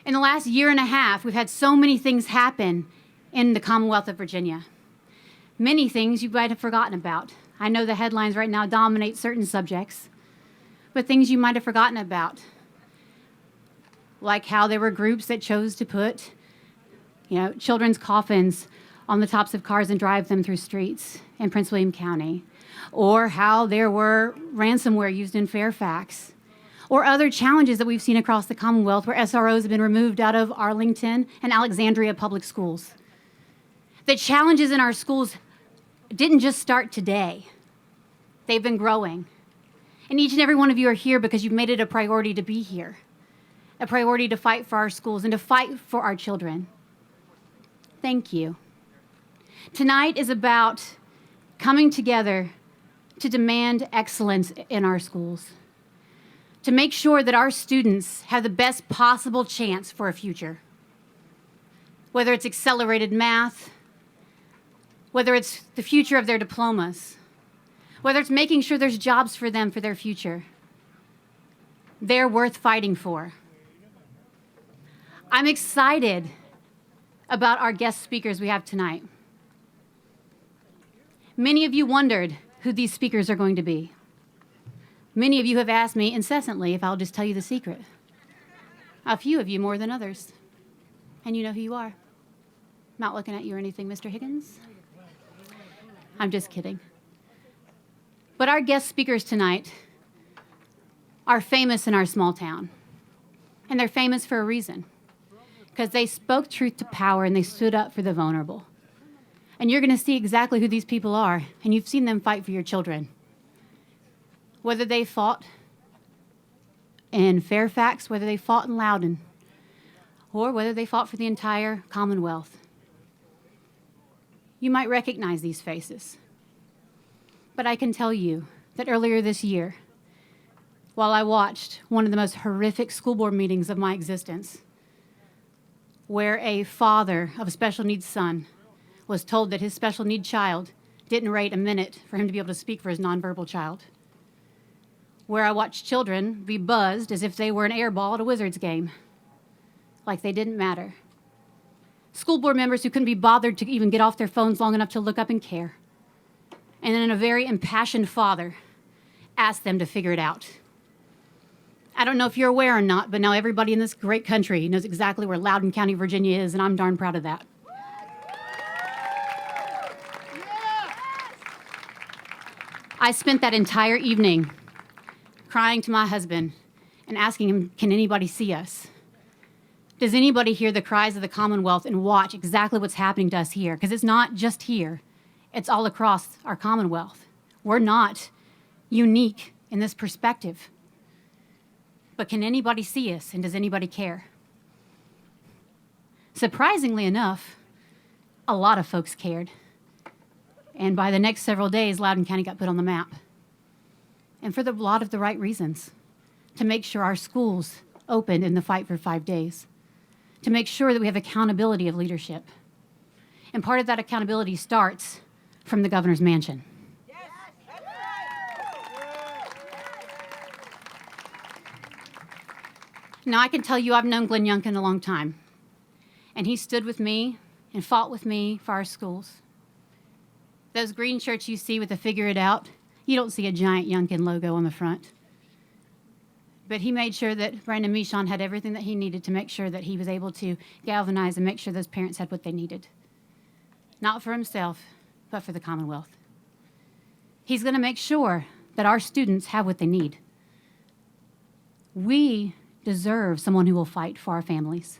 In the last year and a half, we've had so many things happen in the Commonwealth of Virginia. Many things you might have forgotten about. I know the headlines right now dominate certain subjects, but things you might have forgotten about, like how there were groups that chose to put, children's coffins on the tops of cars and drive them through streets in Prince William County, or how there were ransomware used in Fairfax, or other challenges that we've seen across the Commonwealth where SROs have been removed out of Arlington and Alexandria public schools. The challenges in our schools didn't just start today. They've been growing. And each and every one of you are here because you've made it a priority to be here, a priority to fight for our schools and to fight for our children. Thank you. Tonight is about coming together to demand excellence in our schools, to make sure that our students have the best possible chance for a future. Whether it's accelerated math, whether it's the future of their diplomas, whether it's making sure there's jobs for them for their future. They're worth fighting for. I'm excited about our guest speakers we have tonight. Many of you wondered who these speakers are going to be. Many of you have asked me incessantly if I'll just tell you the secret. A few of you more than others. And you know who you are. I'm not looking at you or anything, Mr. Higgins. I'm just kidding. But our guest speakers tonight are famous in our small town. And they're famous for a reason. Because they spoke truth to power and they stood up for the vulnerable. And you're going to see exactly who these people are. And you've seen them fight for your children. Whether they fought in Fairfax, whether they fought in Loudoun, or whether they fought for the entire Commonwealth. You might recognize these faces. But I can tell you that earlier this year, while I watched one of the most horrific school board meetings of my existence, where a father of a special needs son was told that his special need child didn't wait a minute for him to be able to speak for his nonverbal child, where I watched children be buzzed as if they were an air ball at a Wizards game, like they didn't matter. School board members who couldn't be bothered to even get off their phones long enough to look up and care. And then a very impassioned father asked them to figure it out. I don't know if you're aware or not, but now everybody in this great country knows exactly where Loudoun County, Virginia is, and I'm darn proud of that. I spent that entire evening crying to my husband and asking him, can anybody see us? Does anybody hear the cries of the Commonwealth and watch exactly what's happening to us here? Because it's not just here. It's all across our Commonwealth. We're not unique in this perspective. But can anybody see us, and does anybody care? Surprisingly enough, a lot of folks cared. And by the next several days, Loudoun County got put on the map. And for a lot of the right reasons. To make sure our schools opened in the fight for 5 days. To make sure that we have accountability of leadership. And part of that accountability starts from the governor's mansion. Now, I can tell you I've known Glenn Youngkin a long time. And he stood with me and fought with me for our schools. Those green shirts you see with the figure it out, you don't see a giant Youngkin logo on the front. But he made sure that Brandon Michon had everything that he needed to make sure that he was able to galvanize and make sure those parents had what they needed. Not for himself, but for the Commonwealth. He's going to make sure that our students have what they need. We deserve someone who will fight for our families.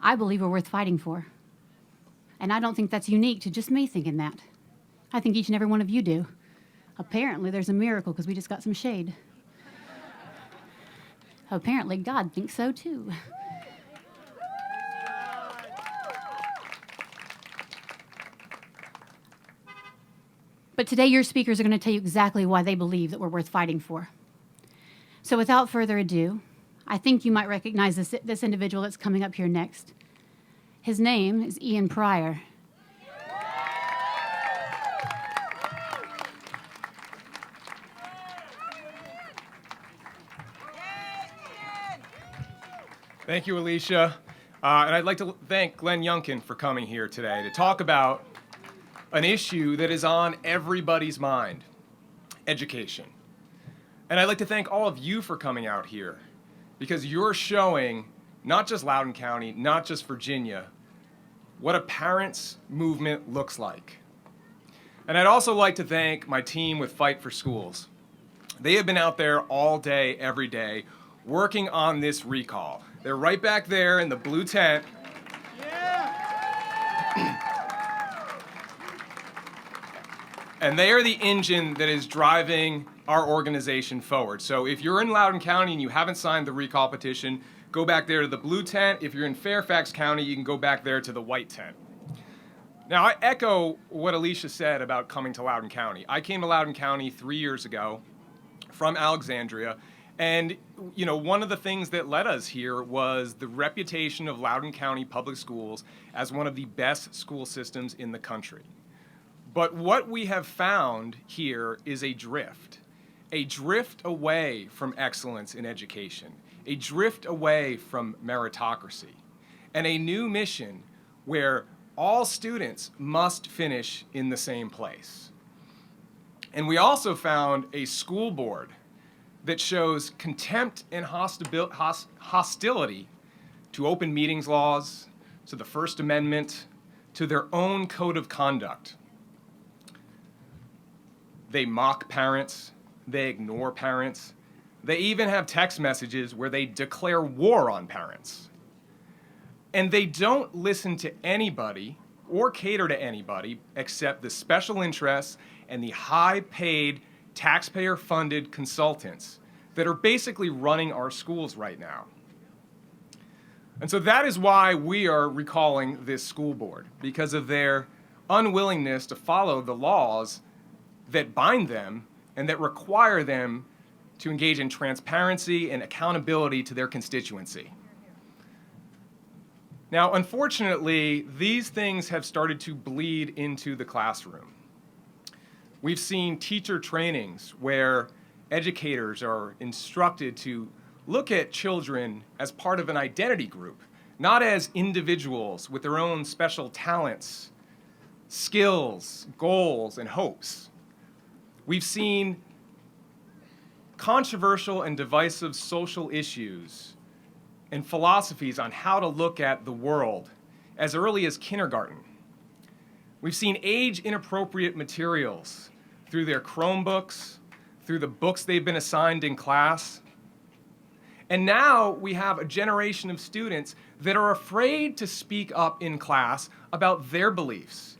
I believe we're worth fighting for. And I don't think that's unique to just me thinking that. I think each and every one of you do. Apparently, there's a miracle because we just got some shade. Apparently, God thinks so too. But today, your speakers are going to tell you exactly why they believe that we're worth fighting for. So without further ado, I think you might recognize this individual that's coming up here next. His name is Ian Pryor. Thank you, Alicia. And I'd like to thank Glenn Youngkin for coming here today to talk about an issue that is on everybody's mind, education. And I'd like to thank all of you for coming out here, because you're showing, not just Loudoun County, not just Virginia, what a parents' movement looks like. And I'd also like to thank my team with Fight for Schools. They have been out there all day, every day, working on this recall. They're right back there in the blue tent. And they are the engine that is driving our organization forward. So if you're in Loudoun County and you haven't signed the recall petition, go back there to the blue tent. If you're in Fairfax County, you can go back there to the white tent. Now, I echo what Alicia said about coming to Loudoun County. I came to Loudoun County 3 years ago from Alexandria, and one of the things that led us here was the reputation of Loudoun County Public Schools as one of the best school systems in the country. But what we have found here is a drift away from excellence in education, a drift away from meritocracy, and a new mission where all students must finish in the same place. And we also found a school board that shows contempt and hostility to open meetings laws, to the First Amendment, to their own code of conduct. They mock parents, they ignore parents, they even have text messages where they declare war on parents. And they don't listen to anybody or cater to anybody except the special interests and the high-paid, taxpayer-funded consultants that are basically running our schools right now. And so that is why we are recalling this school board, because of their unwillingness to follow the laws that bind them and that require them to engage in transparency and accountability to their constituency. Now, unfortunately, these things have started to bleed into the classroom. We've seen teacher trainings where educators are instructed to look at children as part of an identity group, not as individuals with their own special talents, skills, goals, and hopes. We've seen controversial and divisive social issues and philosophies on how to look at the world as early as kindergarten. We've seen age-inappropriate materials through their Chromebooks, through the books they've been assigned in class. And now we have a generation of students that are afraid to speak up in class about their beliefs.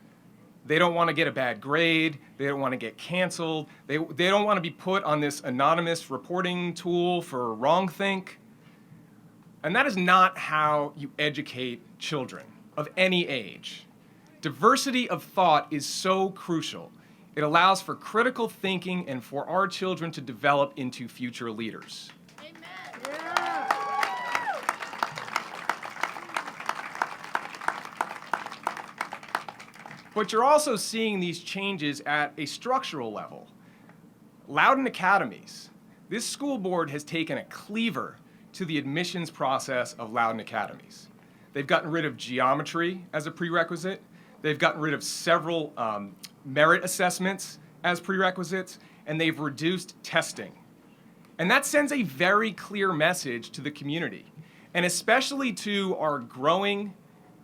They don't want to get a bad grade. They don't want to get canceled. They don't want to be put on this anonymous reporting tool for wrongthink. And that is not how you educate children of any age. Diversity of thought is so crucial. It allows for critical thinking and for our children to develop into future leaders. But you're also seeing these changes at a structural level. Loudoun Academies. This school board has taken a cleaver to the admissions process of Loudoun Academies. They've gotten rid of geometry as a prerequisite. They've gotten rid of several merit assessments as prerequisites, and they've reduced testing. And that sends a very clear message to the community, and especially to our growing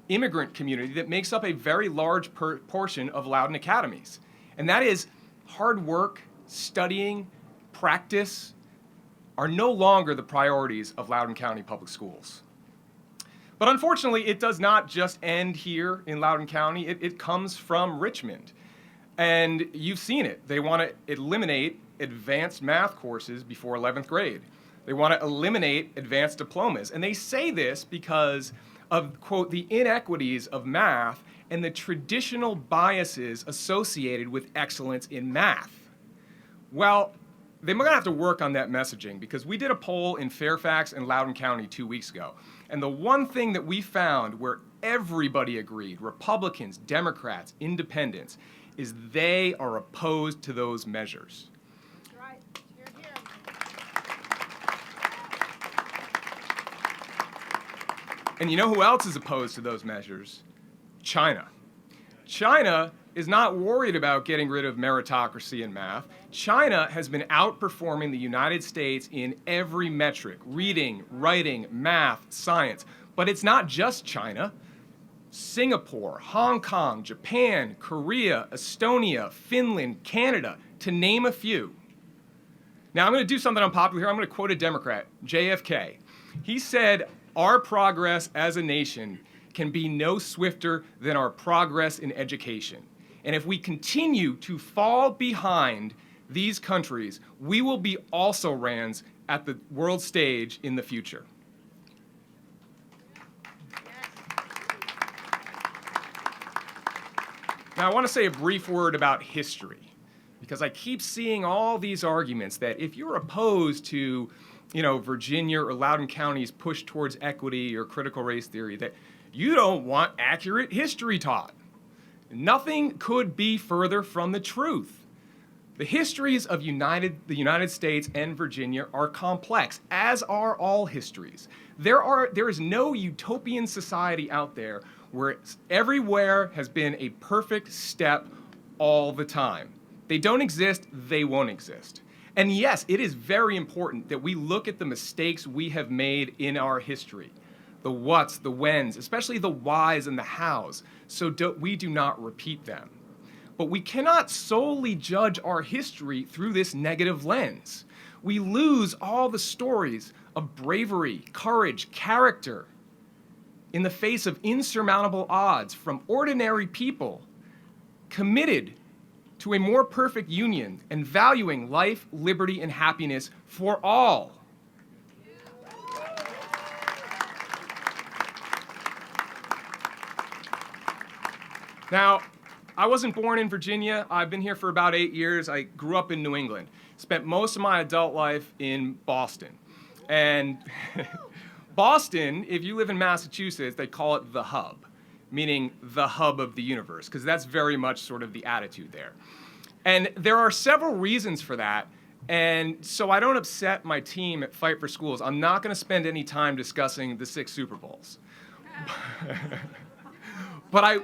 immigrant community that makes up a very large portion of Loudoun Academies. And that is hard work, studying, practice are no longer the priorities of Loudoun County Public Schools. But unfortunately, it does not just end here in Loudoun County. It comes from Richmond. And you've seen it. They want to eliminate advanced math courses before 11th grade. They want to eliminate advanced diplomas. And they say this because of, quote, the inequities of math and the traditional biases associated with excellence in math. Well, they're going to have to work on that messaging, because we did a poll in Fairfax and Loudoun County 2 weeks ago. And the one thing that we found where everybody agreed, Republicans, Democrats, independents, is they are opposed to those measures. That's right. Hear, hear. And you know who else is opposed to those measures? China. China is not worried about getting rid of meritocracy in math. China has been outperforming the United States in every metric: reading, writing, math, science. But it's not just China. Singapore, Hong Kong, Japan, Korea, Estonia, Finland, Canada, to name a few. Now I'm going to do something unpopular here. I'm going to quote a Democrat, JFK. He said, "Our progress as a nation can be no swifter than our progress in education. And if we continue to fall behind these countries, we will be also-rans at the world stage in the future." Now, I want to say a brief word about history, because I keep seeing all these arguments that if you're opposed to, Virginia or Loudoun County's push towards equity or critical race theory, that you don't want accurate history taught. Nothing could be further from the truth. The histories of the United States and Virginia are complex, as are all histories. There is no utopian society out there where everywhere has been a perfect step all the time. They don't exist, they won't exist. And yes, it is very important that we look at the mistakes we have made in our history. The whats, the whens, especially the whys and the hows, so we do not repeat them. But we cannot solely judge our history through this negative lens. We lose all the stories of bravery, courage, character in the face of insurmountable odds from ordinary people committed to a more perfect union and valuing life, liberty, and happiness for all. Now, I wasn't born in Virginia. I've been here for about 8 years. I grew up in New England. Spent most of my adult life in Boston. And Boston, if you live in Massachusetts, they call it the hub, meaning the hub of the universe, because that's very much sort of the attitude there. And there are several reasons for that. And so I don't upset my team at Fight for Schools. I'm not going to spend any time discussing the 6 Super Bowls. But I,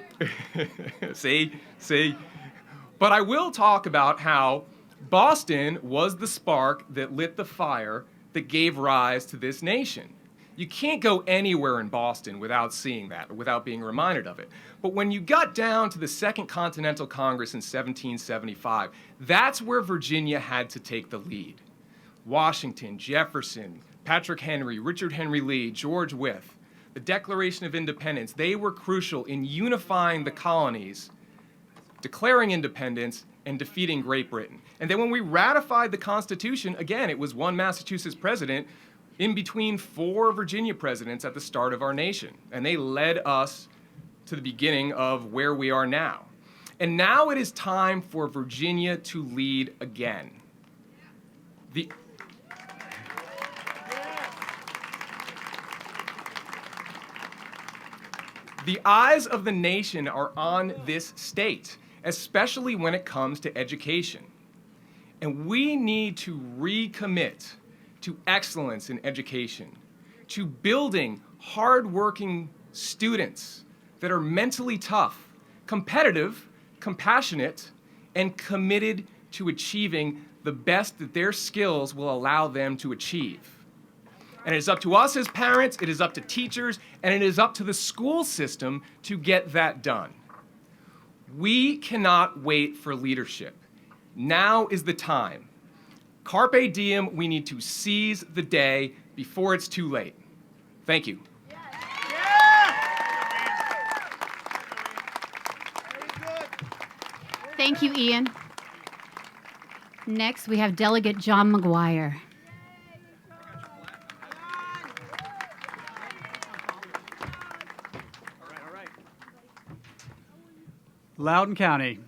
But I will talk about how Boston was the spark that lit the fire that gave rise to this nation. You can't go anywhere in Boston without seeing that, or without being reminded of it. But when you got down to the Second Continental Congress in 1775, that's where Virginia had to take the lead. Washington, Jefferson, Patrick Henry, Richard Henry Lee, George Wythe, the Declaration of Independence, they were crucial in unifying the colonies, declaring independence, and defeating Great Britain. And then when we ratified the Constitution, again, it was one Massachusetts president in between 4 Virginia presidents at the start of our nation. And they led us to the beginning of where we are now. And now it is time for Virginia to lead again. The eyes of the nation are on this state, especially when it comes to education. And we need to recommit to excellence in education, to building hardworking students that are mentally tough, competitive, compassionate, and committed to achieving the best that their skills will allow them to achieve. And it is up to us as parents, it is up to teachers, and it is up to the school system to get that done. We cannot wait for leadership. Now is the time. Carpe diem, we need to seize the day before it's too late. Thank you. Thank you, Ian. Next, we have Delegate John McGuire. Loudoun County,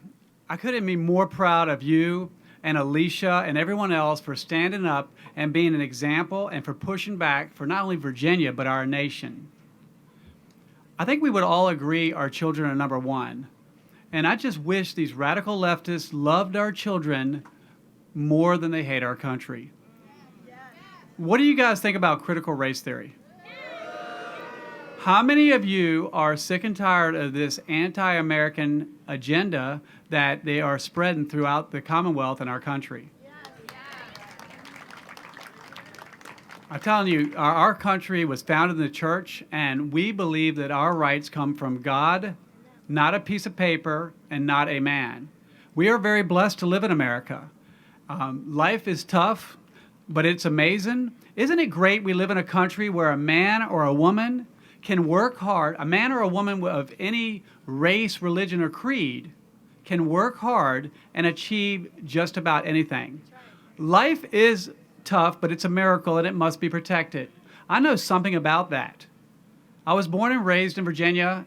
I couldn't be more proud of you and Alicia and everyone else for standing up and being an example and for pushing back for not only Virginia, but our nation. I think we would all agree our children are number one. And I just wish these radical leftists loved our children more than they hate our country. What do you guys think about critical race theory? How many of you are sick and tired of this anti-American agenda that they are spreading throughout the Commonwealth and our country? I'm telling you, our country was founded in the church, and we believe that our rights come from God, not a piece of paper, and not a man. We are very blessed to live in America. Life is tough, but it's amazing. Isn't it great we live in a country where a man or a woman can work hard, a man or a woman of any race, religion, or creed can work hard and achieve just about anything. Life is tough, but it's a miracle and it must be protected. I know something about that. I was born and raised in Virginia,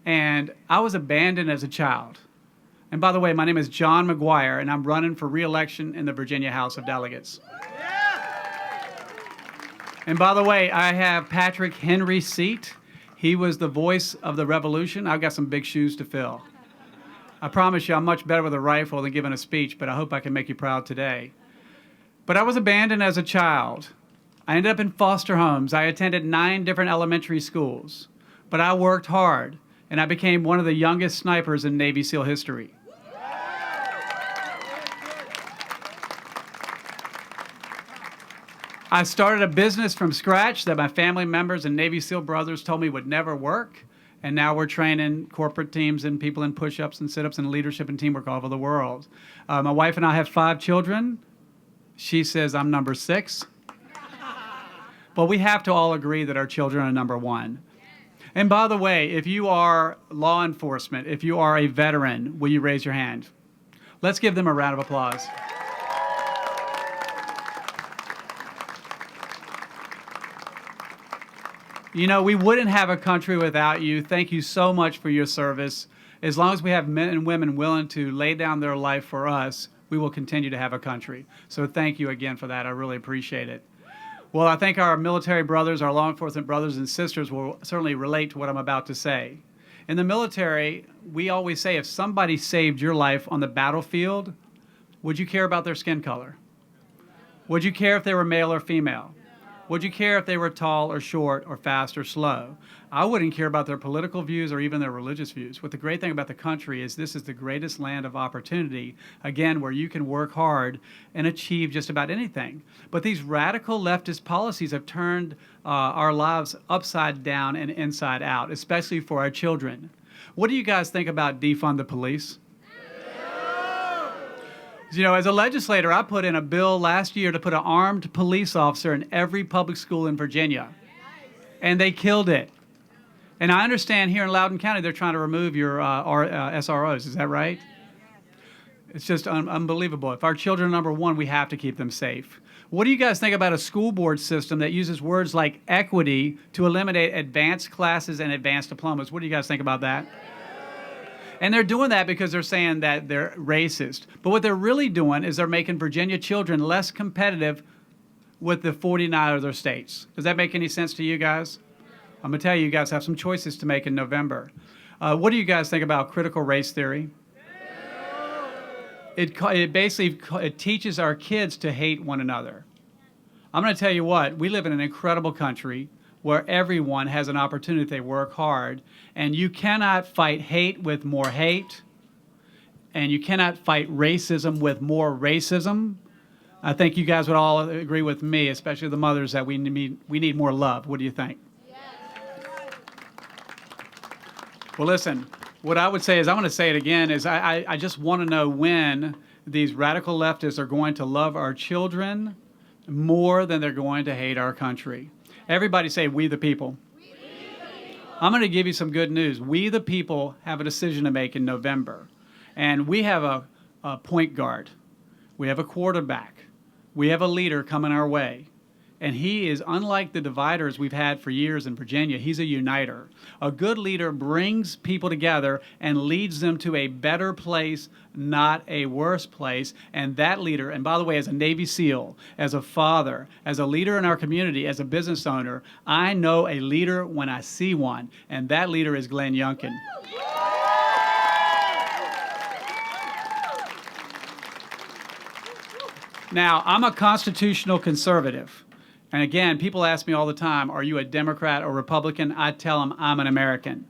and I was abandoned as a child. And by the way, my name is John McGuire, and I'm running for re-election in the Virginia House of Delegates. And by the way, I have Patrick Henry's seat. He was the voice of the revolution. I've got some big shoes to fill. I promise you I'm much better with a rifle than giving a speech, but I hope I can make you proud today. But I was abandoned as a child. I ended up in foster homes. I attended 9 different elementary schools. But I worked hard, and I became one of the youngest snipers in Navy SEAL history. I started a business from scratch that my family members and Navy SEAL brothers told me would never work. And now we're training corporate teams and people in push-ups and sit-ups and leadership and teamwork all over the world. My wife and I have 5 children. She says I'm number 6. But we have to all agree that our children are number 1. And by the way, if you are law enforcement, if you are a veteran, will you raise your hand? Let's give them a round of applause. You know, we wouldn't have a country without you. Thank you so much for your service. As long as we have men and women willing to lay down their life for us, we will continue to have a country. So thank you again for that. I really appreciate it. Well, I think our military brothers, our law enforcement brothers and sisters will certainly relate to what I'm about to say. In the military, we always say if somebody saved your life on the battlefield, would you care about their skin color? Would you care if they were male or female? Would you care if they were tall or short or fast or slow? I wouldn't care about their political views or even their religious views. What the great thing about the country is this is the greatest land of opportunity, again, where you can work hard and achieve just about anything. But these radical leftist policies have turned our lives upside down and inside out, especially for our children. What do you guys think about defund the police? You know, as a legislator, I put in a bill last year to put an armed police officer in every public school in Virginia. And they killed it. And I understand here in Loudoun County, they're trying to remove your SROs. Is that right? It's just unbelievable. If our children are number 1, we have to keep them safe. What do you guys think about a school board system that uses words like equity to eliminate advanced classes and advanced diplomas? What do you guys think about that? And they're doing that because they're saying that they're racist. But what they're really doing is they're making Virginia children less competitive with the 49 other states. Does that make any sense to you guys? I'm going to tell you, you guys have some choices to make in November. What do you guys think about critical race theory? It basically teaches our kids to hate one another. I'm going to tell you what, we live in an incredible country where everyone has an opportunity if they work hard, and you cannot fight hate with more hate, and you cannot fight racism with more racism. I think you guys would all agree with me, especially the mothers, that we need more love. What do you think? Yes. Well, listen, what I would say is, I'm going to say it again, is I just want to know when these radical leftists are going to love our children more than they're going to hate our country. Everybody say, we the people. We the people. I'm going to give you some good news. We the people have a decision to make in November. And we have a point guard. We have a quarterback. We have a leader coming our way. And he is unlike the dividers we've had for years in Virginia. He's a uniter. A good leader brings people together and leads them to a better place, not a worse place. And that leader, and by the way, as a Navy SEAL, as a father, as a leader in our community, as a business owner, I know a leader when I see one. And that leader is Glenn Youngkin. Now, I'm a constitutional conservative. And again, people ask me all the time, are you a Democrat or Republican? I tell them I'm an American.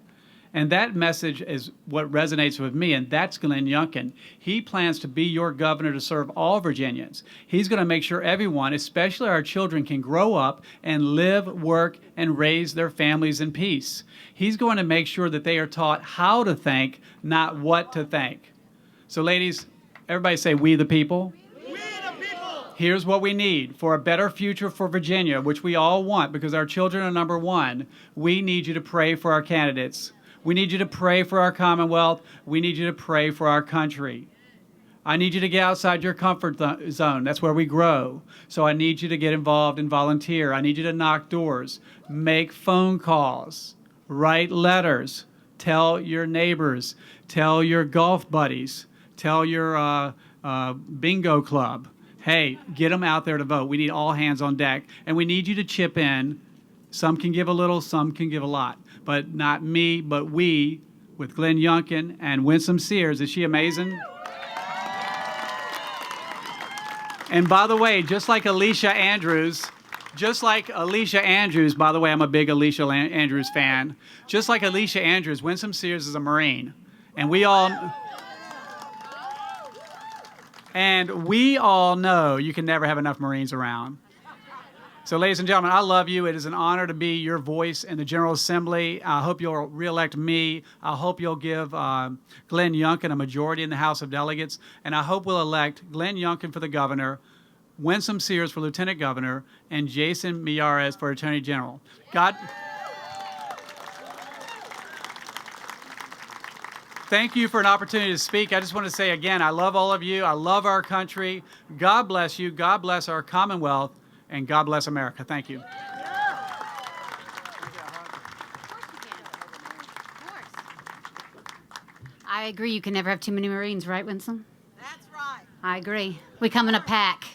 And that message is what resonates with me, and that's Glenn Youngkin. He plans to be your governor to serve all Virginians. He's going to make sure everyone, especially our children, can grow up and live, work, and raise their families in peace. He's going to make sure that they are taught how to think, not what to think. So ladies, everybody say, we the people. Here's what we need for a better future for Virginia, which we all want because our children are number one. We need you to pray for our candidates. We need you to pray for our Commonwealth. We need you to pray for our country. I need you to get outside your comfort zone. That's where we grow. So I need you to get involved and volunteer. I need you to knock doors, make phone calls, write letters, tell your neighbors, tell your golf buddies, tell your bingo club. Hey, get them out there to vote. We need all hands on deck. And we need you to chip in. Some can give a little, some can give a lot. But not me, but we, with Glenn Youngkin and Winsome Sears. Is she amazing? And by the way, just like Alicia Andrews, by the way, I'm a big Alicia Andrews fan. Just like Alicia Andrews, Winsome Sears is a Marine. And we all know you can never have enough Marines around. So, ladies and gentlemen, I love you. It is an honor to be your voice in the General Assembly. I hope you'll reelect me. I hope you'll give Glenn Youngkin a majority in the House of Delegates. And I hope we'll elect Glenn Youngkin for the governor, Winsome Sears for lieutenant governor, and Jason Miyares for attorney general. God. Thank you for an opportunity to speak. I just want to say again, I love all of you. I love our country. God bless you. God bless our Commonwealth. And God bless America. Thank you. I agree. You can never have too many Marines, right, Winsome? That's right. I agree. We come in a pack.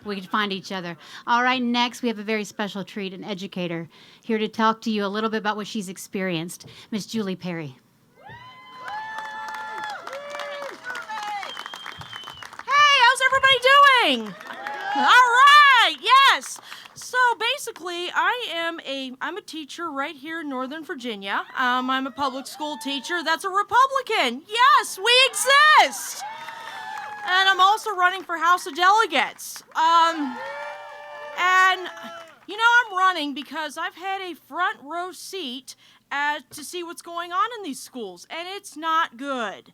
We can find each other. All right, next we have a very special treat, an educator, here to talk to you a little bit about what she's experienced. Miss Julie Perry. Hey, how's everybody doing? All right, yes. So basically, I'm a teacher right here in Northern Virginia. I'm a public school teacher that's a Republican. Yes, we exist. And I'm also running for House of Delegates. I'm running because I've had a front row seat to see what's going on in these schools, and it's not good.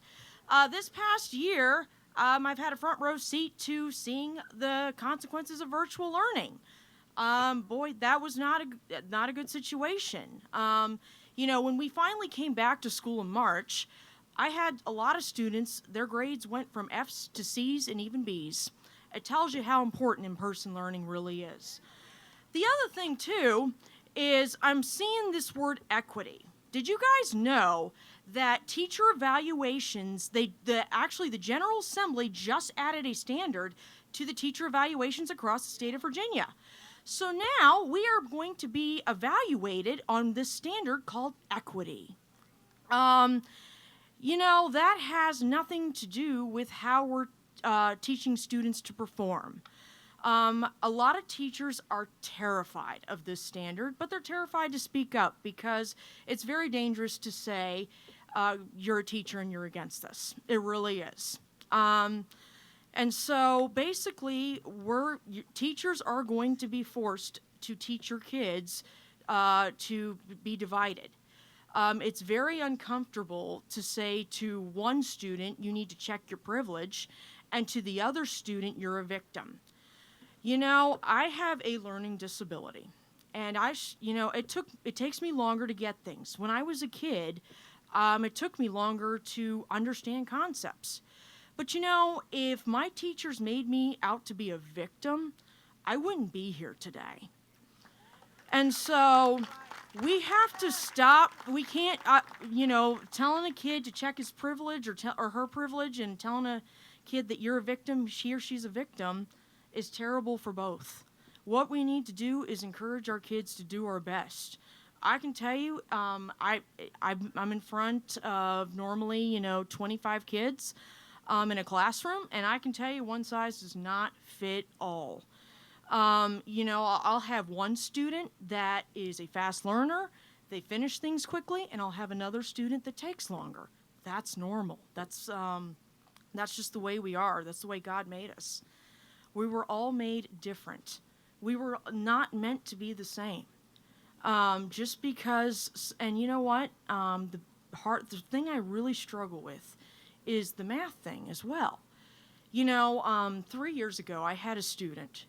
This past year, I've had a front row seat to seeing the consequences of virtual learning. Boy, that was not a good situation. When we finally came back to school in March, I had a lot of students, their grades went from F's to C's and even B's. It tells you how important in-person learning really is. The other thing, too, is I'm seeing this word equity. Did you guys know that teacher evaluations, the General Assembly just added a standard to the teacher evaluations across the state of Virginia. So now we are going to be evaluated on this standard called equity. That has nothing to do with how we're teaching students to perform. A lot of teachers are terrified of this standard, but they're terrified to speak up because it's very dangerous to say, you're a teacher and you're against this. It really is. And so basically, teachers are going to be forced to teach your kids to be divided. It's very uncomfortable to say to one student, you need to check your privilege, and to the other student, you're a victim. I have a learning disability, and it takes me longer to get things. When I was a kid, it took me longer to understand concepts. But if my teachers made me out to be a victim, I wouldn't be here today. And so we have to stop. We can't, telling a kid to check his privilege or her privilege and telling a kid that you're a victim, he or she's a victim, is terrible for both. What we need to do is encourage our kids to do our best. I can tell you, I'm in front of normally, 25 kids in a classroom, and I can tell you one size does not fit all. I'll have one student that is a fast learner. They finish things quickly, and I'll have another student that takes longer. That's normal. That's just the way we are. That's the way God made us. We were all made different. We were not meant to be the same. Just because, and you know what? The thing I really struggle with is the math thing as well. 3 years ago, I had a student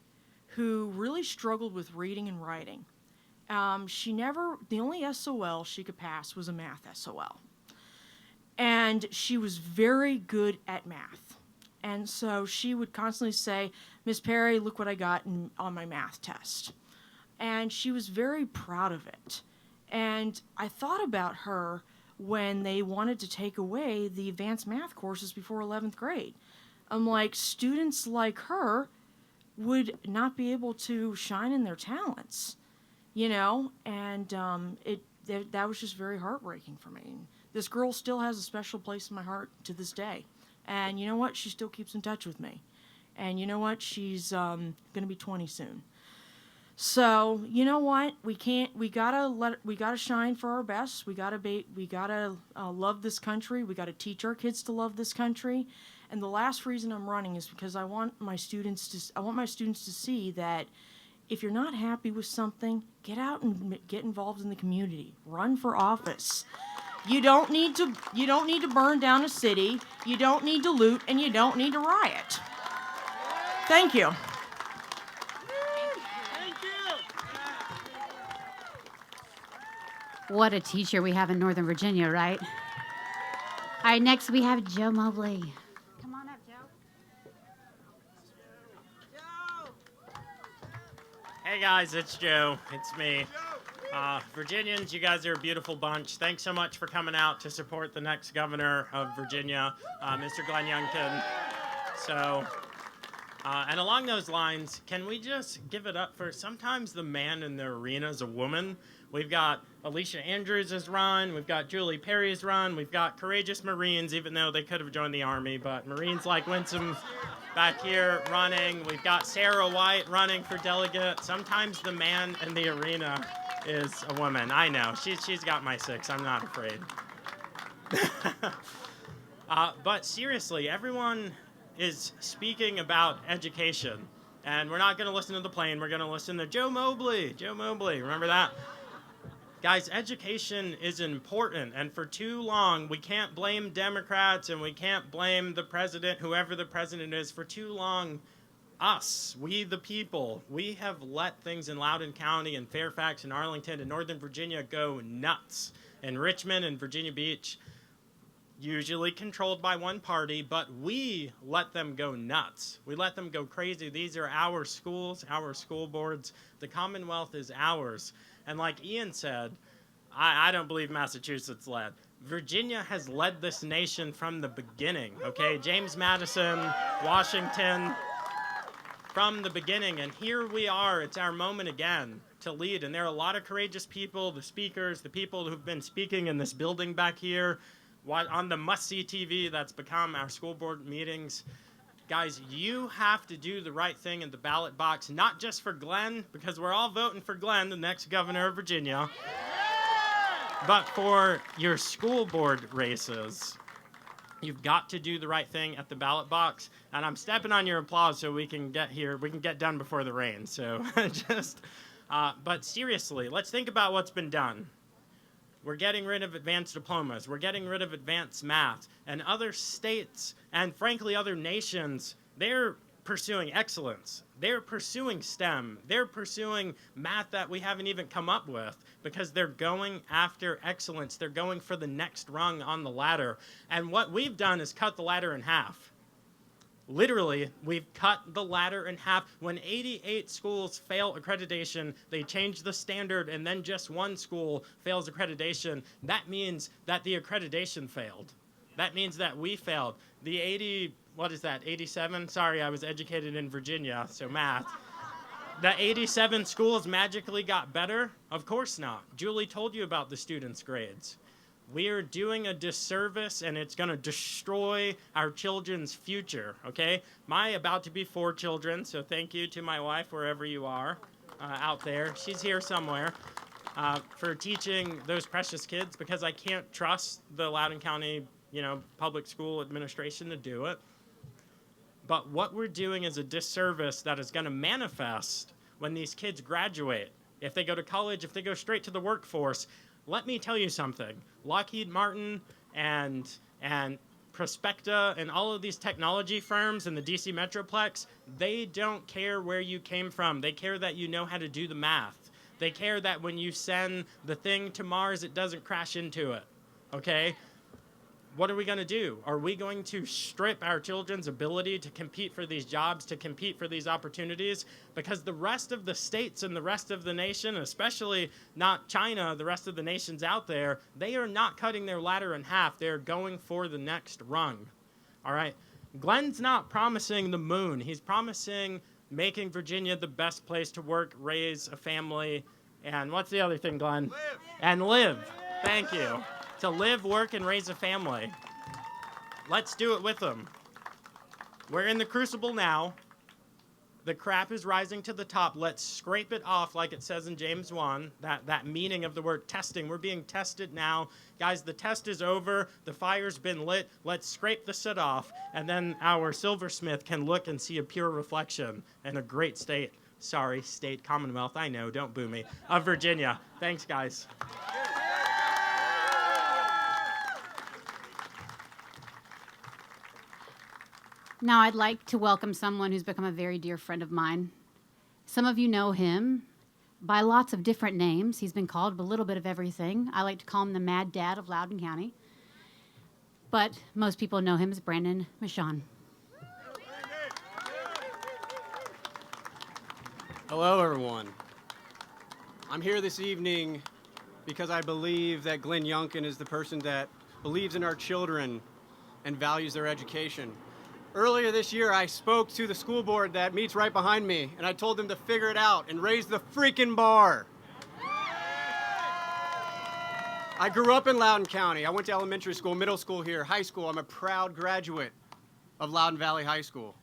who really struggled with reading and writing. The only SOL she could pass was a math SOL. And she was very good at math. And so she would constantly say, "Miss Perry, look what I got on my math test." And she was very proud of it. And I thought about her when they wanted to take away the advanced math courses before 11th grade. I'm like, students like her would not be able to shine in their talents, and that was just very heartbreaking for me. This girl still has a special place in my heart to this day. And you know what? She still keeps in touch with me. And you know what? She's going to be 20 soon. So, you know what? We gotta shine for our best. We gotta love this country. We gotta teach our kids to love this country. And the last reason I'm running is because I want my students to see that if you're not happy with something, get out and get involved in the community. Run for office. You don't need to burn down a city. You don't need to loot, and you don't need to riot. Thank you. What a teacher we have in Northern Virginia, right? All right, next we have Joe Mobley. Come on up, Joe. Hey guys, it's Joe. It's me. Virginians, you guys are a beautiful bunch. Thanks so much for coming out to support the next governor of Virginia, Mr. Glenn Youngkin. And along those lines, can we just give it up for sometimes the man in the arena is a woman? We've got Alicia Andrews' run. We've got Julie Perry's run. We've got courageous Marines, even though they could have joined the Army. But Marines like Winsome back here running. We've got Sarah White running for delegate. Sometimes the man in the arena is a woman. I know. She's got my 6. I'm not afraid. But seriously, everyone is speaking about education. And we're not going to listen to the plane. We're going to listen to Joe Mobley. Joe Mobley. Remember that? Guys, education is important, and for too long, we can't blame Democrats and we can't blame the president, whoever the president is. For too long, us, we the people, we have let things in Loudoun County and Fairfax and Arlington and Northern Virginia go nuts. In Richmond and Virginia Beach, usually controlled by one party, but we let them go nuts. We let them go crazy. These are our schools, our school boards. The Commonwealth is ours. And like Ian said, I don't believe Massachusetts led. Virginia has led this nation from the beginning, okay? James Madison, Washington, from the beginning. And here we are. It's our moment again to lead. And there are a lot of courageous people, the speakers, the people who've been speaking in this building back here, on the must-see TV that's become our school board meetings. Guys, you have to do the right thing in the ballot box, not just for Glenn, because we're all voting for Glenn, the next governor of Virginia, but for your school board races. You've got to do the right thing at the ballot box, and I'm stepping on your applause so we can get done before the rain. So but seriously, let's think about what's been done. We're getting rid of advanced diplomas. We're getting rid of advanced math. And other states, and frankly other nations, they're pursuing excellence. They're pursuing STEM. They're pursuing math that we haven't even come up with because they're going after excellence. They're going for the next rung on the ladder. And what we've done is cut the ladder in half. Literally, we've cut the ladder in half. When 88 schools fail accreditation, they change the standard, and then just one school fails accreditation. That means that the accreditation failed. That means that we failed. The 87? Sorry, I was educated in Virginia, so math. The 87 schools magically got better? Of course not. Julie told you about the students' grades. We are doing a disservice, and it's going to destroy our children's future, okay? My about to be 4 children, so thank you to my wife, wherever you are out there. She's here somewhere. For teaching those precious kids, because I can't trust the Loudoun County, public school administration to do it. But what we're doing is a disservice that is going to manifest when these kids graduate. If they go to college, if they go straight to the workforce, let me tell you something. Lockheed Martin and Prospecta and all of these technology firms in the DC Metroplex, they don't care where you came from. They care that you know how to do the math. They care that when you send the thing to Mars, it doesn't crash into it, okay? What are we going to do? Are we going to strip our children's ability to compete for these jobs, to compete for these opportunities? Because the rest of the states and the rest of the nation, especially not China, the rest of the nations out there, they are not cutting their ladder in half. They're going for the next rung, all right? Glenn's not promising the moon. He's promising making Virginia the best place to work, raise a family, and what's the other thing, Glenn? Live. And live. Thank you. To live, work, and raise a family. Let's do it with them. We're in the crucible now. The crap is rising to the top. Let's scrape it off like it says in James 1, that meaning of the word testing. We're being tested now. Guys, the test is over. The fire's been lit. Let's scrape the soot off, and then our silversmith can look and see a pure reflection in a great state. Sorry, state, Commonwealth, I know, don't boo me, of Virginia. Thanks, guys. Now I'd like to welcome someone who's become a very dear friend of mine. Some of you know him by lots of different names. He's been called a little bit of everything. I like to call him the Mad Dad of Loudoun County. But most people know him as Brandon Michon. Hello, everyone. I'm here this evening because I believe that Glenn Youngkin is the person that believes in our children and values their education. Earlier this year, I spoke to the school board that meets right behind me, and I told them to figure it out and raise the freaking bar. I grew up in Loudoun County. I went to elementary school, middle school here, high school. I'm a proud graduate of Loudoun Valley High School.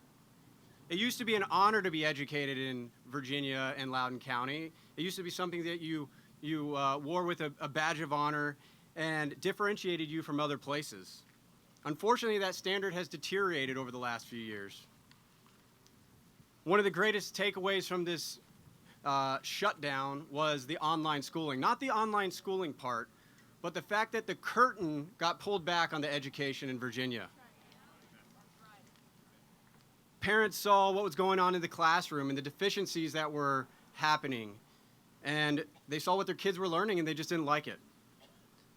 It used to be an honor to be educated in Virginia and Loudoun County. It used to be something that you wore with a badge of honor and differentiated you from other places. Unfortunately, that standard has deteriorated over the last few years. One of the greatest takeaways from this shutdown was the online schooling. Not the online schooling part, but the fact that the curtain got pulled back on the education in Virginia. Parents saw what was going on in the classroom and the deficiencies that were happening, and they saw what their kids were learning, and they just didn't like it.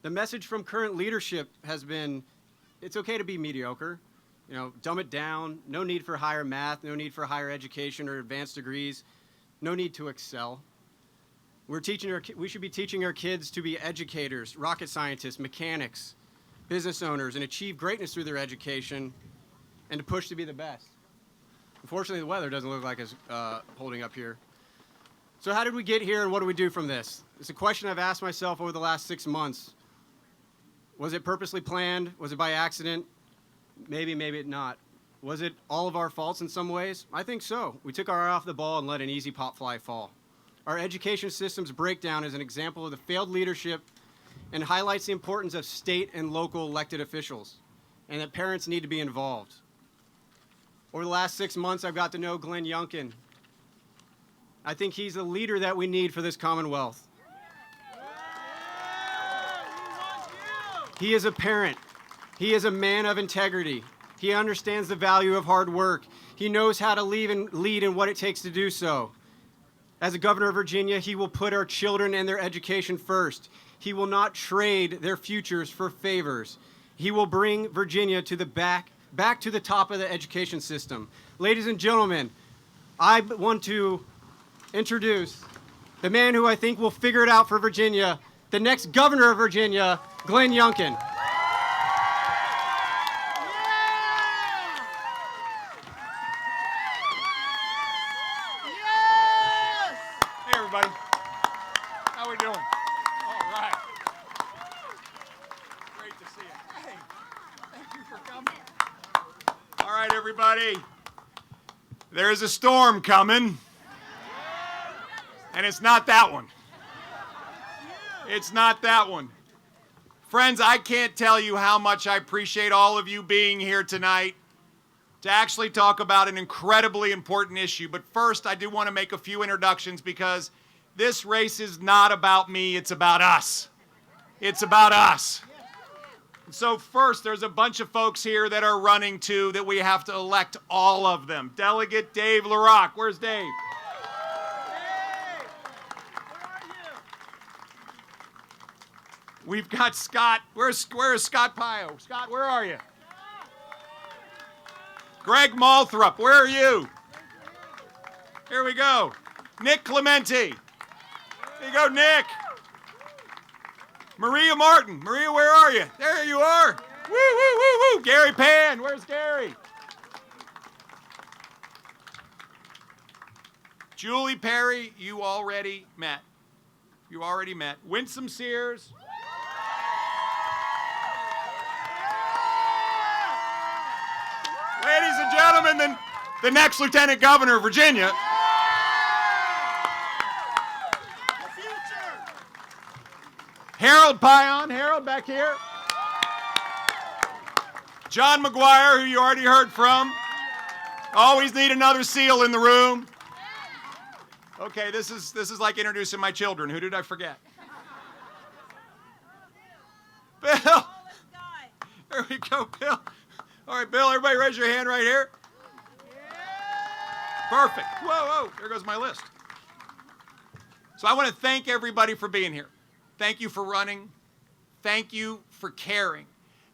The message from current leadership has been, it's okay to be mediocre. Dumb it down. No need for higher math. No need for higher education or advanced degrees. No need to excel. We should be teaching our kids to be educators, rocket scientists, mechanics, business owners, and achieve greatness through their education, and to push to be the best. Unfortunately, the weather doesn't look like it's holding up here. So how did we get here, and what do we do from this? It's a question I've asked myself over the last 6 months. Was it purposely planned? Was it by accident? Maybe, maybe not. Was it all of our faults in some ways? I think so. We took our eye off the ball and let an easy pop fly fall. Our education system's breakdown is an example of the failed leadership and highlights the importance of state and local elected officials, and that parents need to be involved. Over the last 6 months, I've got to know Glenn Youngkin. I think he's the leader that we need for this Commonwealth. He is a parent. He is a man of integrity. He understands the value of hard work. He knows how to lead in what it takes to do so. As a governor of Virginia, he will put our children and their education first. He will not trade their futures for favors. He will bring Virginia to the back to the top of the education system. Ladies and gentlemen, I want to introduce the man who I think will figure it out for Virginia, the next governor of Virginia, Glenn Youngkin. Hey, everybody. How we doing? All right. everybody. There's a storm coming, and it's not that one. It's not that one. Friends, I can't tell you how much I appreciate all of you being here tonight to actually talk about an incredibly important issue. But first, I do want to make a few introductions because this race is not about me, it's about us. It's about us. So first, there's a bunch of folks here that are running too that we have to elect all of them. Delegate Dave LaRock. Where's Dave? We've got Scott. Where is Scott Pio? Scott, where are you? Greg Malthrop, where are you? Here we go. Nick Clementi. Here you go, Nick. Maria Martin. Maria, where are you? There you are. Woo, woo, woo, woo. Gary Pan. Where's Gary? Julie Perry, you already met. You already met. Winsome Sears. Ladies and gentlemen, the next Lieutenant Governor of Virginia. Harold Pion. Harold, back here. John McGuire, who you already heard from. Always need another SEAL in the room. Okay, this is like introducing my children. Who did I forget? Bill. There we go, Bill. All right, Bill, everybody raise your hand right here. Perfect. Whoa, whoa, there goes my list. So I want to thank everybody for being here. Thank you for running. Thank you for caring.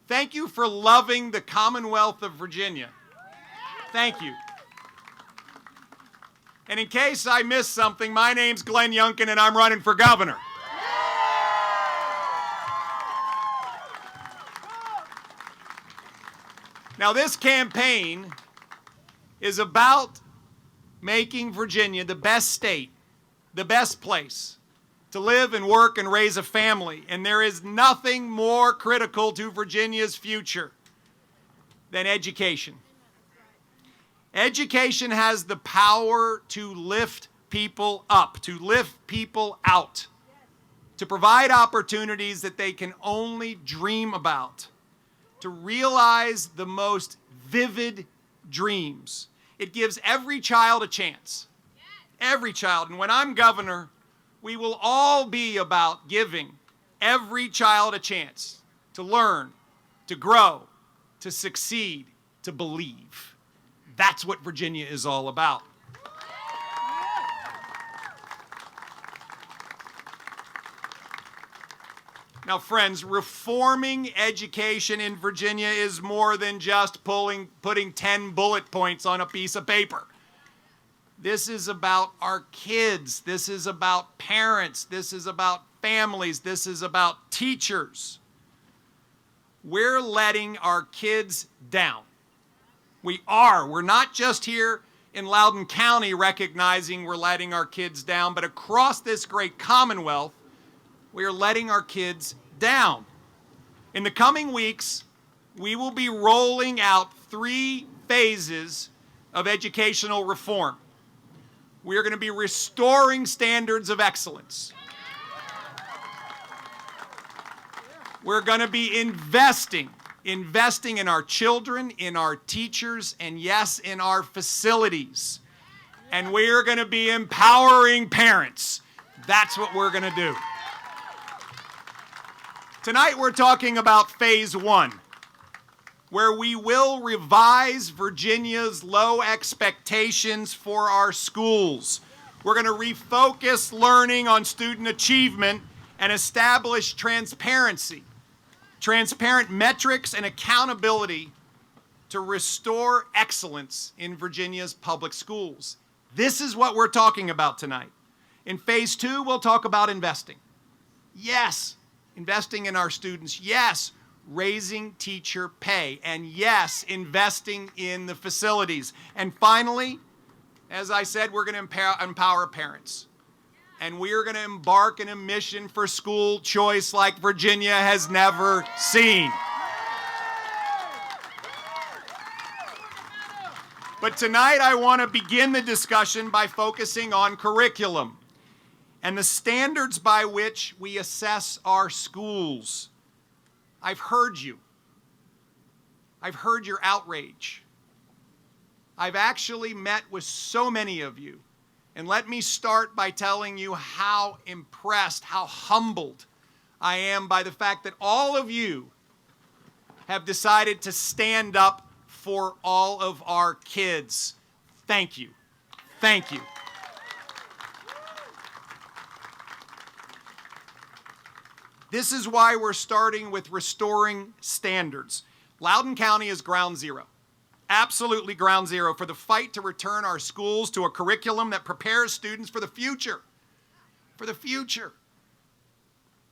Thank you for loving the Commonwealth of Virginia. Thank you. And in case I missed something, my name's Glenn Youngkin, and I'm running for governor. Now, this campaign is about making Virginia the best state, the best place to live and work and raise a family. And there is nothing more critical to Virginia's future than education. Education has the power to lift people up, to lift people out, to provide opportunities that they can only dream about, to realize the most vivid dreams. It gives every child a chance. Every child. And when I'm governor, we will all be about giving every child a chance to learn, to grow, to succeed, to believe. That's what Virginia is all about. Now, friends, reforming education in Virginia is more than just putting 10 bullet points on a piece of paper. This is about our kids. This is about parents. This is about families. This is about teachers. We're letting our kids down. We are. We're not just here in Loudoun County recognizing we're letting our kids down, but across this great Commonwealth, we are letting our kids down. In the coming weeks, we will be rolling out 3 phases of educational reform. We are going to be restoring standards of excellence. We're going to be investing in our children, in our teachers, and yes, in our facilities. And we are going to be empowering parents. That's what we're going to do. Tonight we're talking about phase 1, where we will revise Virginia's low expectations for our schools. We're going to refocus learning on student achievement and establish transparency, transparent metrics and accountability to restore excellence in Virginia's public schools. This is what we're talking about tonight. In phase 2, we'll talk about investing. Yes, investing in our students. Yes, raising teacher pay. And yes, investing in the facilities. And finally, as I said, we're going to empower parents. And we are going to embark on a mission for school choice like Virginia has never seen. But tonight I want to begin the discussion by focusing on curriculum and the standards by which we assess our schools. I've heard you. I've heard your outrage. I've actually met with so many of you. And let me start by telling you how impressed, how humbled I am by the fact that all of you have decided to stand up for all of our kids. Thank you. Thank you. This is why we're starting with restoring standards. Loudoun County is ground zero, absolutely ground zero for the fight to return our schools to a curriculum that prepares students for the future. For the future.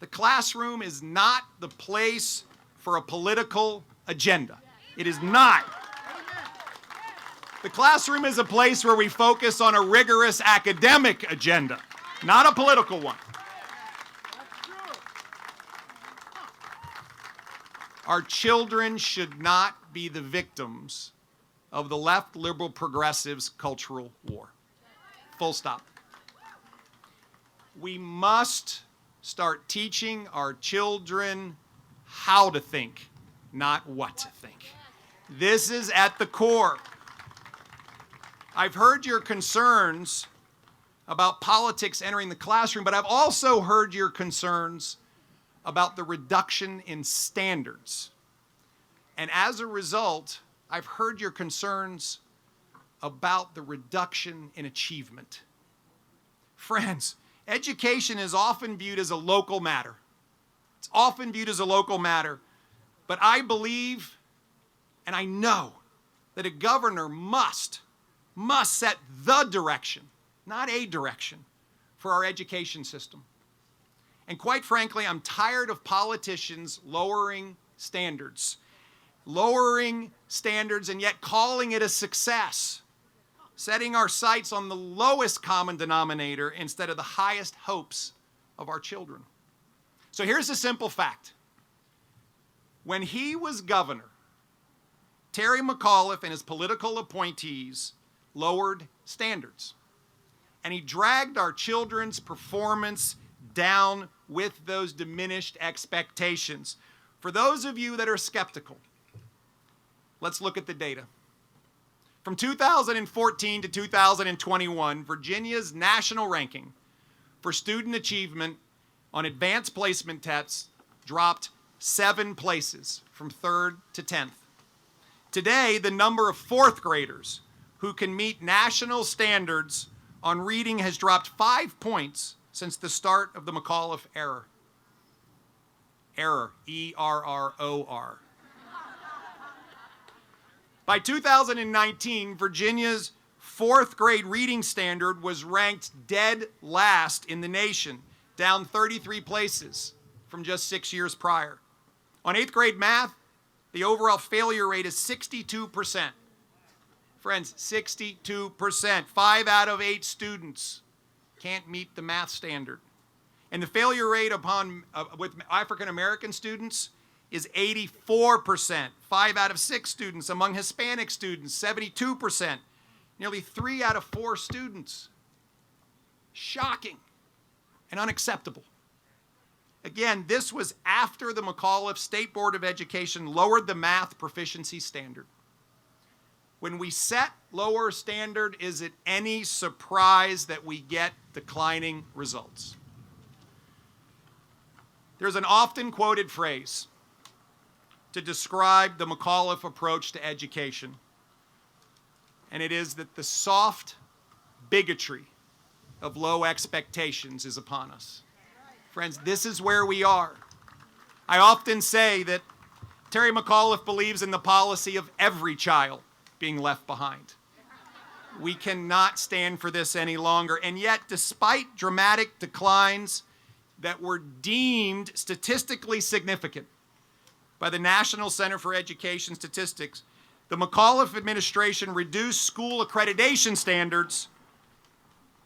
The classroom is not the place for a political agenda. It is not. The classroom is a place where we focus on a rigorous academic agenda, not a political one. Our children should not be the victims of the left liberal progressives' cultural war. Full stop. We must start teaching our children how to think, not what to think. This is at the core. I've heard your concerns about politics entering the classroom, but I've also heard your concerns about the reduction in standards. And as a result, I've heard your concerns about the reduction in achievement. Friends, education is often viewed as a local matter. It's often viewed as a local matter, but I believe and I know that a governor must set the direction, not a direction, for our education system. And quite frankly, I'm tired of politicians lowering standards and yet calling it a success, setting our sights on the lowest common denominator instead of the highest hopes of our children. So here's a simple fact. When he was governor, Terry McAuliffe and his political appointees lowered standards, and he dragged our children's performance down with those diminished expectations. For those of you that are skeptical, let's look at the data. From 2014 to 2021, Virginia's national ranking for student achievement on advanced placement tests dropped 7 places, from 3rd to 10th. Today, the number of 4th graders who can meet national standards on reading has dropped 5 points since the start of the McAuliffe era. Error, E-R-R-O-R. By 2019, Virginia's 4th grade reading standard was ranked dead last in the nation, down 33 places from just 6 years prior. On 8th grade math, the overall failure rate is 62%. Friends, 62%. 5 out of 8 students can't meet the math standard. And the failure rate with African American students is 84%. 5 out of 6 students. Among Hispanic students, 72%. Nearly 3 out of 4 students. Shocking and unacceptable. Again, this was after the McAuliffe State Board of Education lowered the math proficiency standard. When we set lower standard, is it any surprise that we get declining results? There's an often quoted phrase to describe the McAuliffe approach to education, and it is that the soft bigotry of low expectations is upon us. Friends, this is where we are. I often say that Terry McAuliffe believes in the policy of every child being left behind. We cannot stand for this any longer. And yet, despite dramatic declines that were deemed statistically significant by the National Center for Education Statistics, the McAuliffe administration reduced school accreditation standards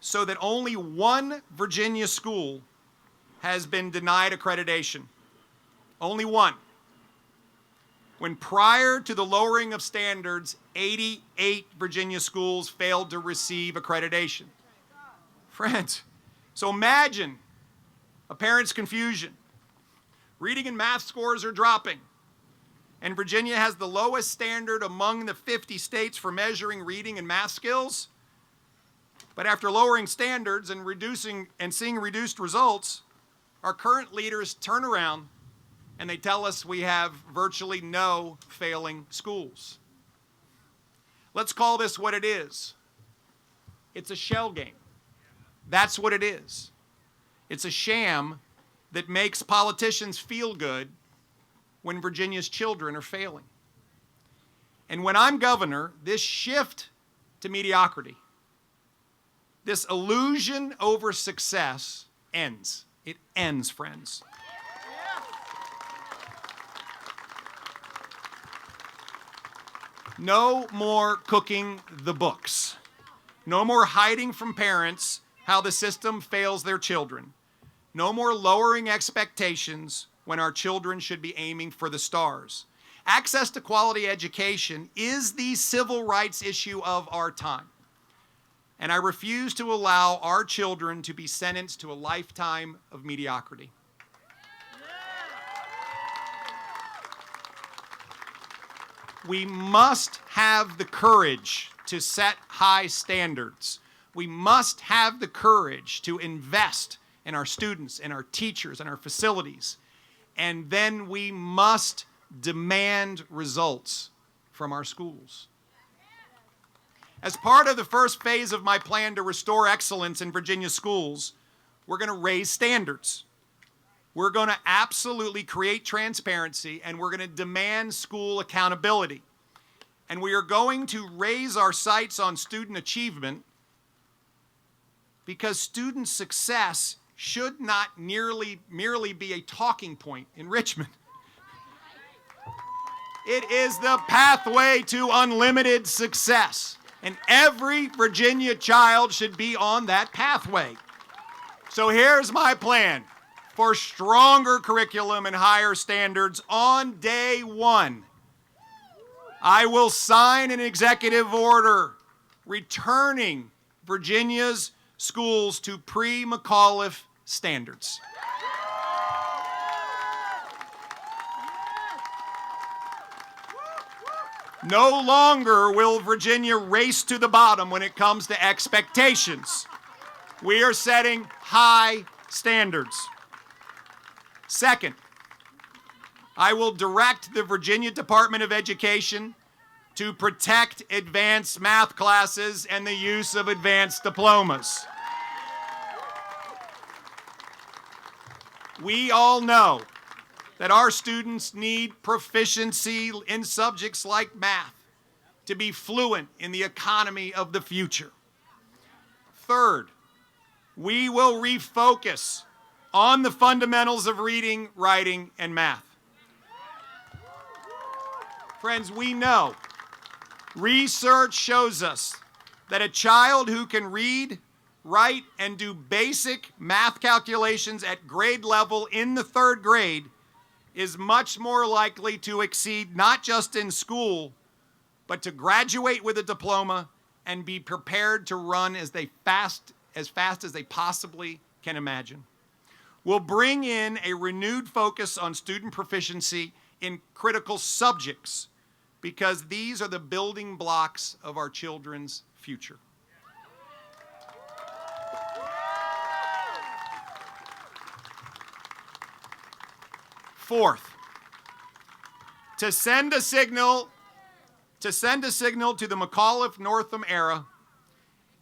so that only one Virginia school has been denied accreditation. Only one. when prior to the lowering of standards, 88 Virginia schools failed to receive accreditation. Friends, so imagine a parent's confusion. Reading and math scores are dropping, and Virginia has the lowest standard among the 50 states for measuring reading and math skills. But after lowering standards and seeing reduced results, our current leaders turn around and they tell us we have virtually no failing schools. Let's call this what it is. It's a shell game. That's what it is. It's a sham that makes politicians feel good when Virginia's children are failing. And when I'm governor, this shift to mediocrity, this illusion over success ends. It ends, friends. No more cooking the books. No more hiding from parents how the system fails their children. No more lowering expectations when our children should be aiming for the stars. Access to quality education is the civil rights issue of our time. And I refuse to allow our children to be sentenced to a lifetime of mediocrity. We must have the courage to set high standards. We must have the courage to invest in our students, in our teachers, in our facilities. And then we must demand results from our schools. As part of the first phase of my plan to restore excellence in Virginia schools, we're going to raise standards. We're going to absolutely create transparency, and we're going to demand school accountability. And we are going to raise our sights on student achievement because student success should not merely be a talking point in Richmond. It is the pathway to unlimited success. And every Virginia child should be on that pathway. So here's my plan for stronger curriculum and higher standards on day one. I will sign an executive order returning Virginia's schools to pre-McAuliffe standards. No longer will Virginia race to the bottom when it comes to expectations. We are setting high standards. Second, I will direct the Virginia Department of Education to protect advanced math classes and the use of advanced diplomas. We all know that our students need proficiency in subjects like math to be fluent in the economy of the future. Third, we will refocus on the fundamentals of reading, writing, and math. Friends, we know, research shows us that a child who can read, write, and do basic math calculations at grade level in the third grade is much more likely to exceed not just in school, but to graduate with a diploma and be prepared to run as fast as they possibly can imagine. We'll bring in a renewed focus on student proficiency in critical subjects because these are the building blocks of our children's future. Fourth, to send a signal to the McAuliffe-Northam era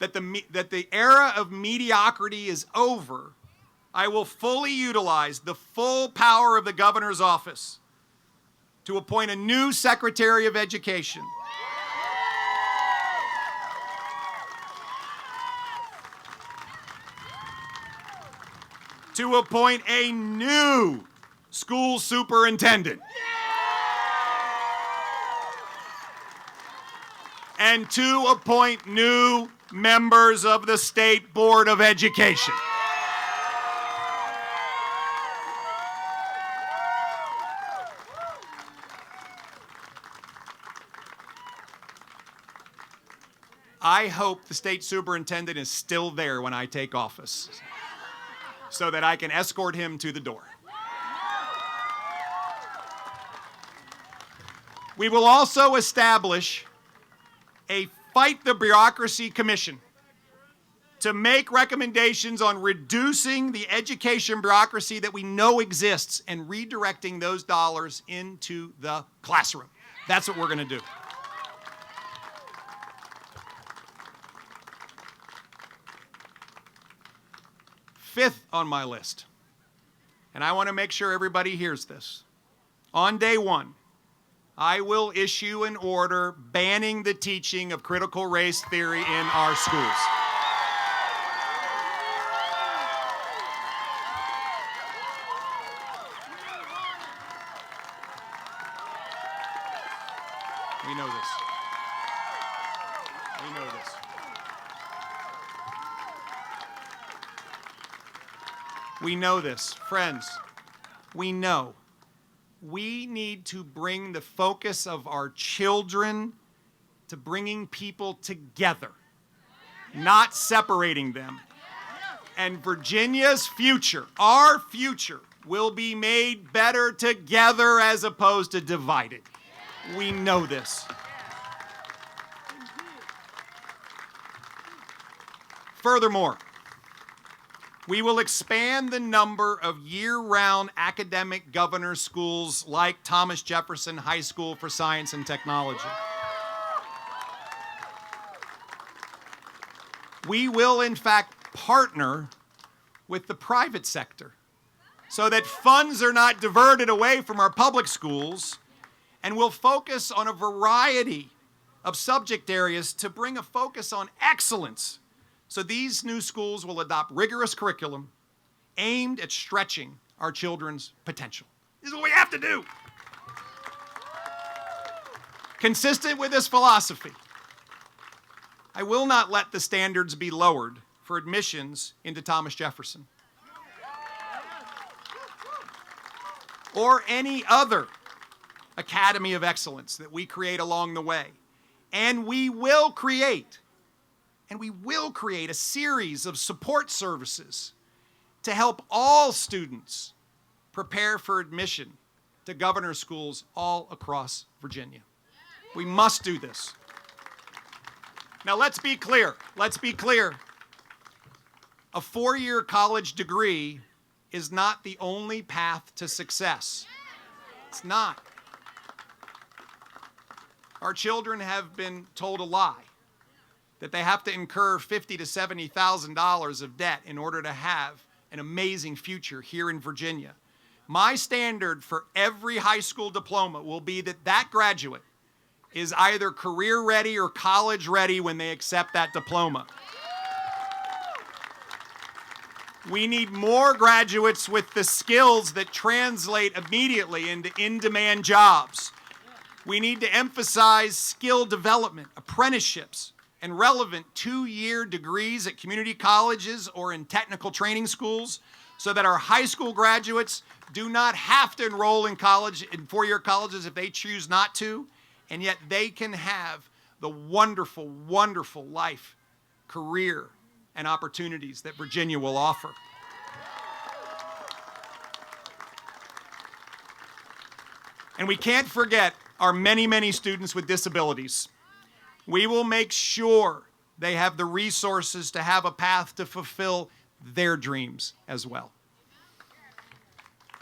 that the era of mediocrity is over, I will fully utilize the full power of the governor's office to appoint a new Secretary of Education. To appoint a new school superintendent. And to appoint new members of the State Board of Education. I hope the state superintendent is still there when I take office so that I can escort him to the door. We will also establish a Fight the Bureaucracy Commission to make recommendations on reducing the education bureaucracy that we know exists and redirecting those dollars into the classroom. That's what we're going to do. Fifth on my list, and I want to make sure everybody hears this. On day one, I will issue an order banning the teaching of critical race theory in our schools. We know this. We know this. We know this. Friends, we know. We need to bring the focus of our children to bringing people together, not separating them. And Virginia's future, our future, will be made better together as opposed to divided. We know this. Furthermore, we will expand the number of year-round academic governor schools like Thomas Jefferson High School for Science and Technology. We will, in fact, partner with the private sector so that funds are not diverted away from our public schools, and we'll focus on a variety of subject areas to bring a focus on excellence. So these new schools will adopt rigorous curriculum aimed at stretching our children's potential. This is what we have to do. Consistent with this philosophy, I will not let the standards be lowered for admissions into Thomas Jefferson or any other academy of excellence that we create along the way. And we will create a series of support services to help all students prepare for admission to governor schools all across Virginia. We must do this. Now let's be clear. Let's be clear. A four-year college degree is not the only path to success. It's not. Our children have been told a lie, that they have to incur $50,000 to $70,000 of debt in order to have an amazing future here in Virginia. My standard for every high school diploma will be that that graduate is either career ready or college ready when they accept that diploma. We need more graduates with the skills that translate immediately into in-demand jobs. We need to emphasize skill development, apprenticeships, and relevant two-year degrees at community colleges or in technical training schools so that our high school graduates do not have to enroll in college, in four-year colleges if they choose not to, and yet they can have the wonderful, wonderful life, career, and opportunities that Virginia will offer. And we can't forget our many, many students with disabilities. We will make sure they have the resources to have a path to fulfill their dreams as well.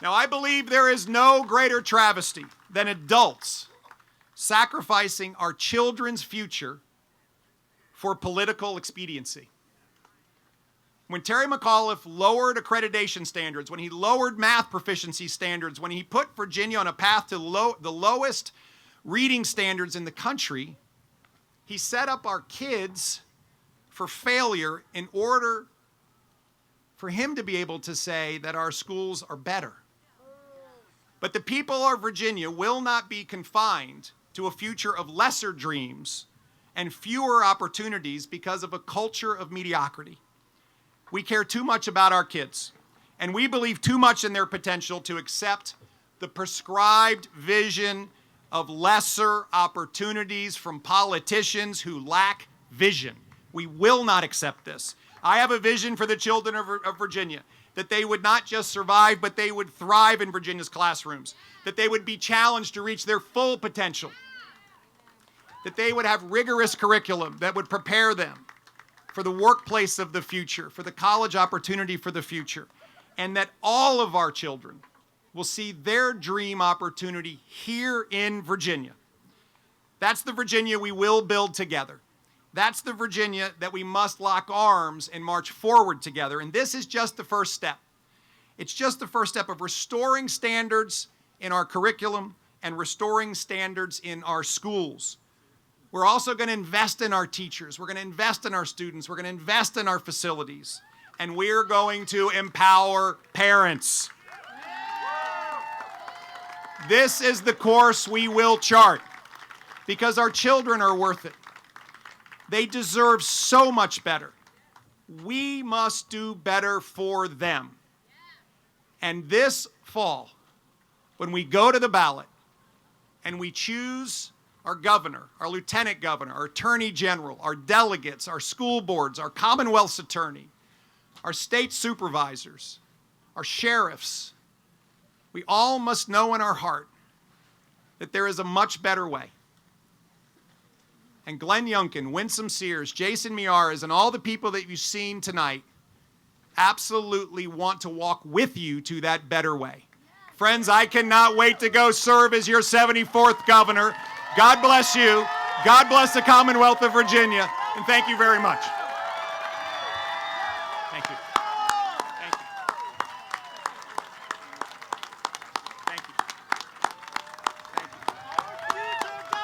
Now, I believe there is no greater travesty than adults sacrificing our children's future for political expediency. When Terry McAuliffe lowered accreditation standards, when he lowered math proficiency standards, when he put Virginia on a path to the lowest reading standards in the country, he set up our kids for failure in order for him to be able to say that our schools are better. But the people of Virginia will not be confined to a future of lesser dreams and fewer opportunities because of a culture of mediocrity. We care too much about our kids, and we believe too much in their potential to accept the prescribed vision of lesser opportunities from politicians who lack vision. We will not accept this. I have a vision for the children of Virginia, that they would not just survive, but they would thrive in Virginia's classrooms, that they would be challenged to reach their full potential, that they would have rigorous curriculum that would prepare them for the workplace of the future, for the college opportunity for the future, and that all of our children will see their dream opportunity here in Virginia. That's the Virginia we will build together. That's the Virginia that we must lock arms and march forward together. And this is just the first step. It's just the first step of restoring standards in our curriculum and restoring standards in our schools. We're also going to invest in our teachers. We're going to invest in our students. We're going to invest in our facilities. And we're going to empower parents. This is the course we will chart because our children are worth it. They deserve so much better. We must do better for them. And this fall, when we go to the ballot and we choose our governor, our lieutenant governor, our attorney general, our delegates, our school boards, our Commonwealth's attorney, our state supervisors, our sheriffs, we all must know in our heart that there is a much better way. And Glenn Youngkin, Winsome Sears, Jason Miaras, and all the people that you've seen tonight absolutely want to walk with you to that better way. Friends, I cannot wait to go serve as your 74th governor. God bless you. God bless the Commonwealth of Virginia. And thank you very much.